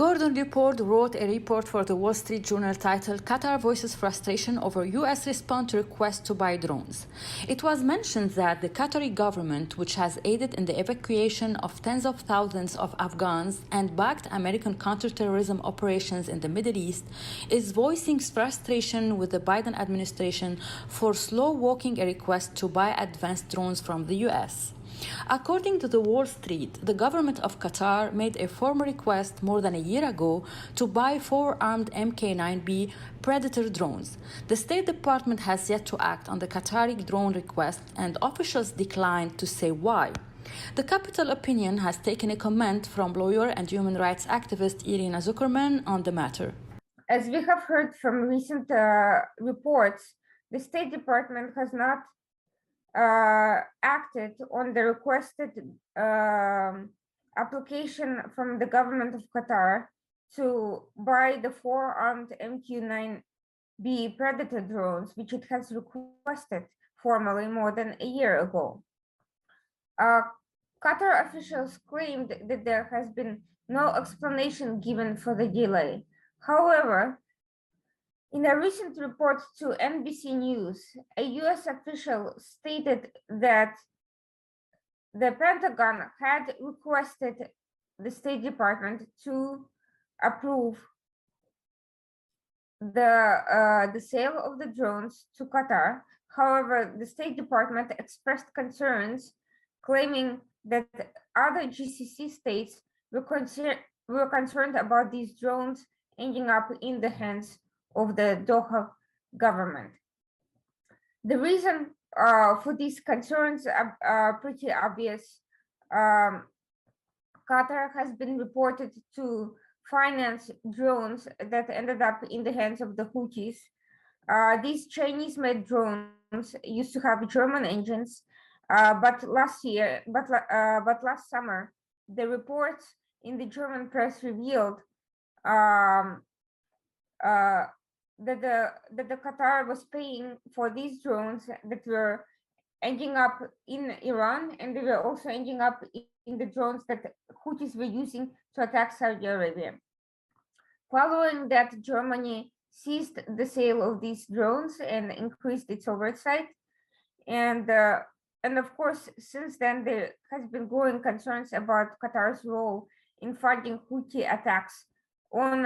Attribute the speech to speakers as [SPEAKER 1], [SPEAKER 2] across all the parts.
[SPEAKER 1] Gordon Report wrote a report for the Wall Street Journal titled Qatar Voices Frustration Over U.S. Response to Request to Buy Drones. It was mentioned that the Qatari government, which has aided in the evacuation of tens of thousands of Afghans and backed American counterterrorism operations in the Middle East, is voicing frustration with the Biden administration for slow-walking a request to buy advanced drones from the U.S. According to the Wall Street, the government of Qatar made a formal request more than a year ago to buy 4 armed Mk-9B Predator drones. The State Department has yet to act on the Qatari drone request, and officials declined to say why. The Capital Opinion has taken a comment from lawyer and human rights activist Irina Zuckerman on the matter.
[SPEAKER 2] As we have heard from recent reports, the State Department has not acted on the requested application from the government of Qatar to buy the 4 armed MQ-9B Predator drones, which it has requested formally more than a year ago. Qatar officials claimed that there has been no explanation given for the delay. However, in a recent report to NBC News, a U.S. official stated that the Pentagon had requested the State Department to approve the sale of the drones to Qatar. However, the State Department expressed concerns, claiming that other GCC states were concerned about these drones ending up in the hands of the Doha government. The reason for these concerns are pretty obvious. Qatar has been reported to finance drones that ended up in the hands of the Houthis. These Chinese-made drones used to have German engines, but last summer, the reports in the German press revealed that the Qatar was paying for these drones that were ending up in Iran, and they were also ending up in the drones that Houthis were using to attack Saudi Arabia. Following that, Germany ceased the sale of these drones and increased its oversight. And of course, since then, there has been growing concerns about Qatar's role in fighting Houthi attacks on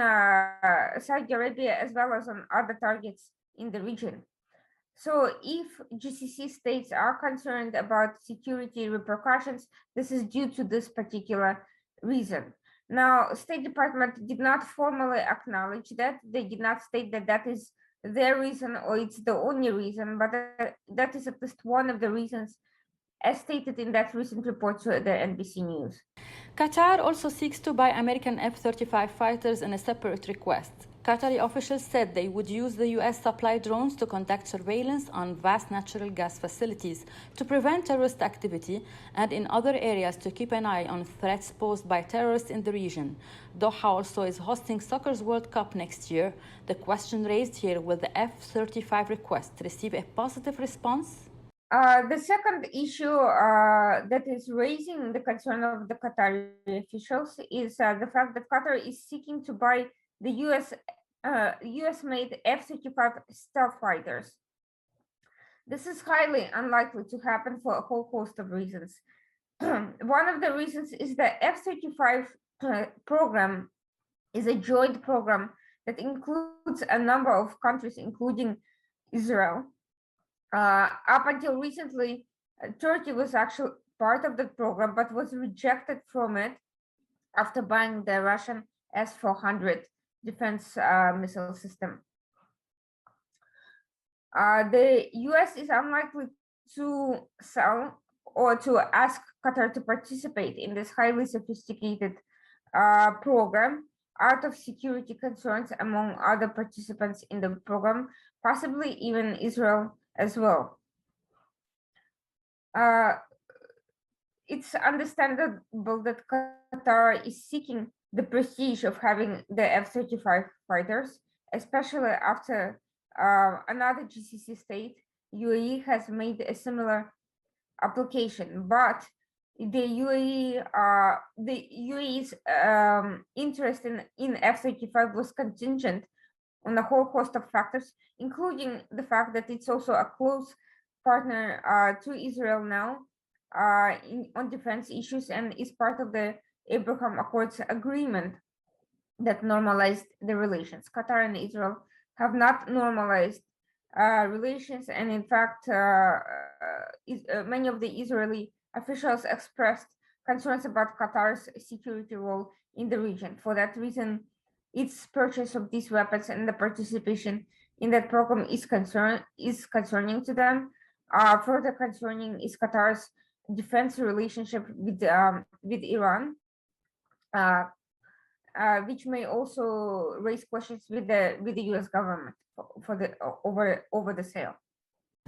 [SPEAKER 2] Saudi Arabia as well as on other targets in the region. So if GCC states are concerned about security repercussions, this is due to this particular reason. Now, State Department did not formally acknowledge that. They did not state that that is their reason or it's the only reason, but that is at least one of the reasons as stated in that recent report to the NBC News.
[SPEAKER 1] Qatar also seeks to buy American F-35 fighters in a separate request. Qatari officials said they would use the U.S. supply drones to conduct surveillance on vast natural gas facilities to prevent terrorist activity and in other areas to keep an eye on threats posed by terrorists in the region. Doha also is hosting Soccer's World Cup next year. The question raised here, will the F-35 request receive a positive response?
[SPEAKER 2] The second issue that is raising the concern of the Qatari officials is the fact that Qatar is seeking to buy the US-made F-35 stealth fighters. This is highly unlikely to happen for a whole host of reasons. One of the reasons is the F-35 program is a joint program that includes a number of countries, including Israel. Up until recently, Turkey was actually part of the program, but was rejected from it after buying the Russian S-400 defense missile system. The US is unlikely to sell or to ask Qatar to participate in this highly sophisticated program out of security concerns among other participants in the program, possibly even Israel as well. It's understandable that Qatar is seeking the prestige of having the F-35 fighters, especially after another GCC state, UAE, has made a similar application. But the UAE's interest in F-35 was contingent on a whole host of factors, including the fact that it's also a close partner to Israel now on defense issues and is part of the Abraham Accords agreement that normalized the relations. Qatar and Israel have not normalized relations, and in fact, many of the Israeli officials expressed concerns about Qatar's security role in the region. For that reason, its purchase of these weapons and the participation in that program is concerning to them. Further concerning is Qatar's defense relationship with Iran, uh, which may also raise questions with the U.S. government for the over the sale.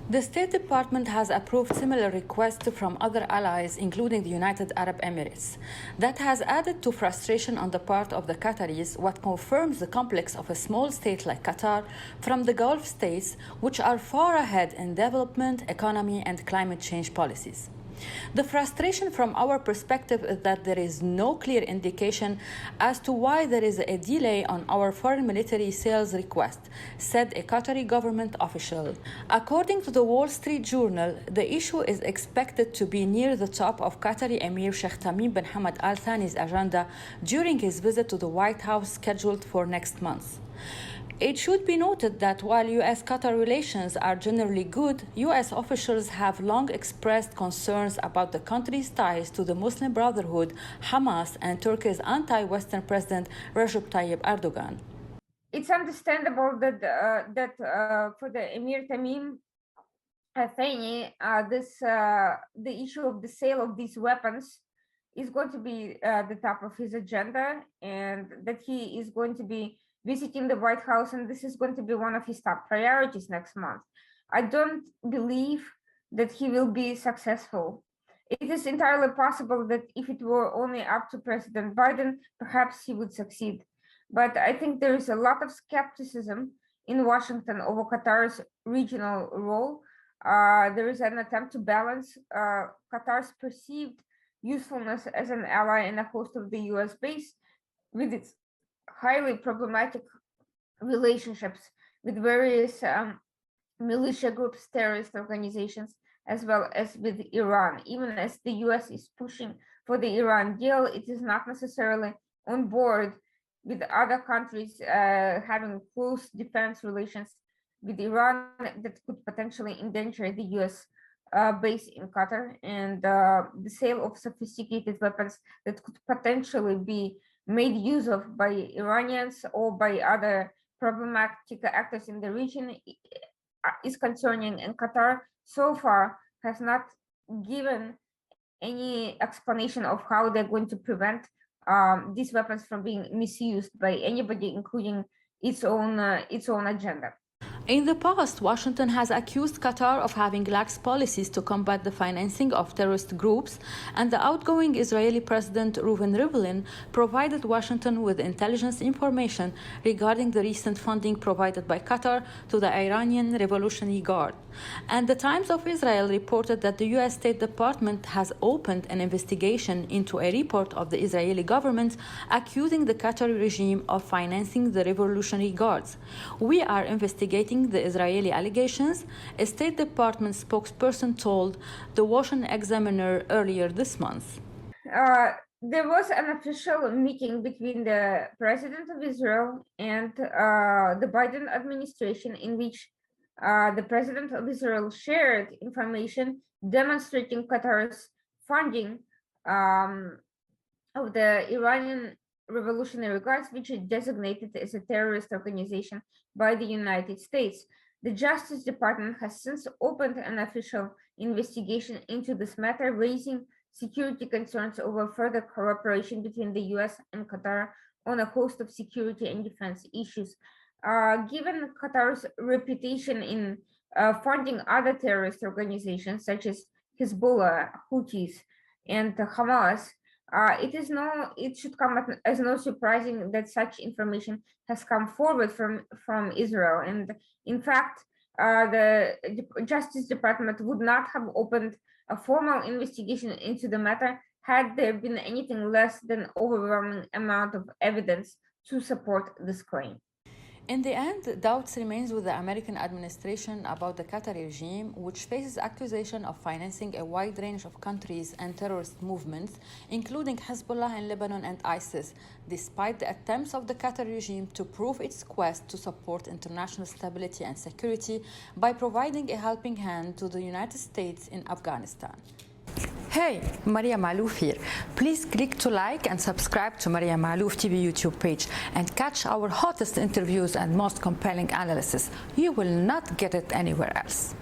[SPEAKER 1] The State Department has approved similar requests from other allies, including the United Arab Emirates. That has added to frustration on the part of the Qataris, what confirms the complex of a small state like Qatar from the Gulf states, which are far ahead in development, economy, and climate change policies. The frustration from our perspective is that there is no clear indication as to why there is a delay on our foreign military sales request, said a Qatari government official. According to the Wall Street Journal, the issue is expected to be near the top of Qatari Emir Sheikh Tamim bin Hamad Al Thani's agenda during his visit to the White House scheduled for next month. It should be noted that while U.S.-Qatar relations are generally good, U.S. officials have long expressed concerns about the country's ties to the Muslim Brotherhood, Hamas, and Turkey's anti-Western President Recep Tayyip Erdogan.
[SPEAKER 2] It's understandable that for the Emir Tamim Thani, the issue of the sale of these weapons is going to be the top of his agenda, and that he is going to be visiting the White House, and this is going to be one of his top priorities next month. I don't believe that he will be successful. It is entirely possible that if it were only up to President Biden, perhaps he would succeed. But I think there is a lot of skepticism in Washington over Qatar's regional role. There is an attempt to balance Qatar's perceived usefulness as an ally and a host of the US base with its highly problematic relationships with various militia groups, terrorist organizations, as well as with Iran. Even as the US is pushing for the Iran deal, it is not necessarily on board with other countries having close defense relations with Iran that could potentially endanger the US base in Qatar, and the sale of sophisticated weapons that could potentially be made use of by Iranians or by other problematic actors in the region is concerning, and Qatar so far has not given any explanation of how they're going to prevent these weapons from being misused by anybody, including its own agenda.
[SPEAKER 1] In the past, Washington has accused Qatar of having lax policies to combat the financing of terrorist groups, and the outgoing Israeli President Reuven Rivlin provided Washington with intelligence information regarding the recent funding provided by Qatar to the Iranian Revolutionary Guard. And the Times of Israel reported that the U.S. State Department has opened an investigation into a report of the Israeli government accusing the Qatari regime of financing the Revolutionary Guards. We are investigating the Israeli allegations, a State Department spokesperson told the Washington Examiner earlier this month.
[SPEAKER 2] There was an official meeting between the President of Israel and the Biden administration in which the President of Israel shared information demonstrating Qatar's funding of the Iranian Revolutionary Guards, which is designated as a terrorist organization by the United States. The Justice Department has since opened an official investigation into this matter, raising security concerns over further cooperation between the US and Qatar on a host of security and defense issues. Given Qatar's reputation in funding other terrorist organizations such as Hezbollah, Houthis, and Hamas, it should come as no surprising that such information has come forward from Israel. And in fact, the Justice Department would not have opened a formal investigation into the matter had there been anything less than overwhelming amount of evidence to support this claim.
[SPEAKER 1] In the end, doubts remains with the American administration about the Qatari regime, which faces accusation of financing a wide range of countries and terrorist movements, including Hezbollah in Lebanon and ISIS, despite the attempts of the Qatari regime to prove its quest to support international stability and security by providing a helping hand to the United States in Afghanistan. Hey, Maria Malouf here. Please click to like and subscribe to Maria Malouf TV YouTube page and catch our hottest interviews and most compelling analysis. You will not get it anywhere else.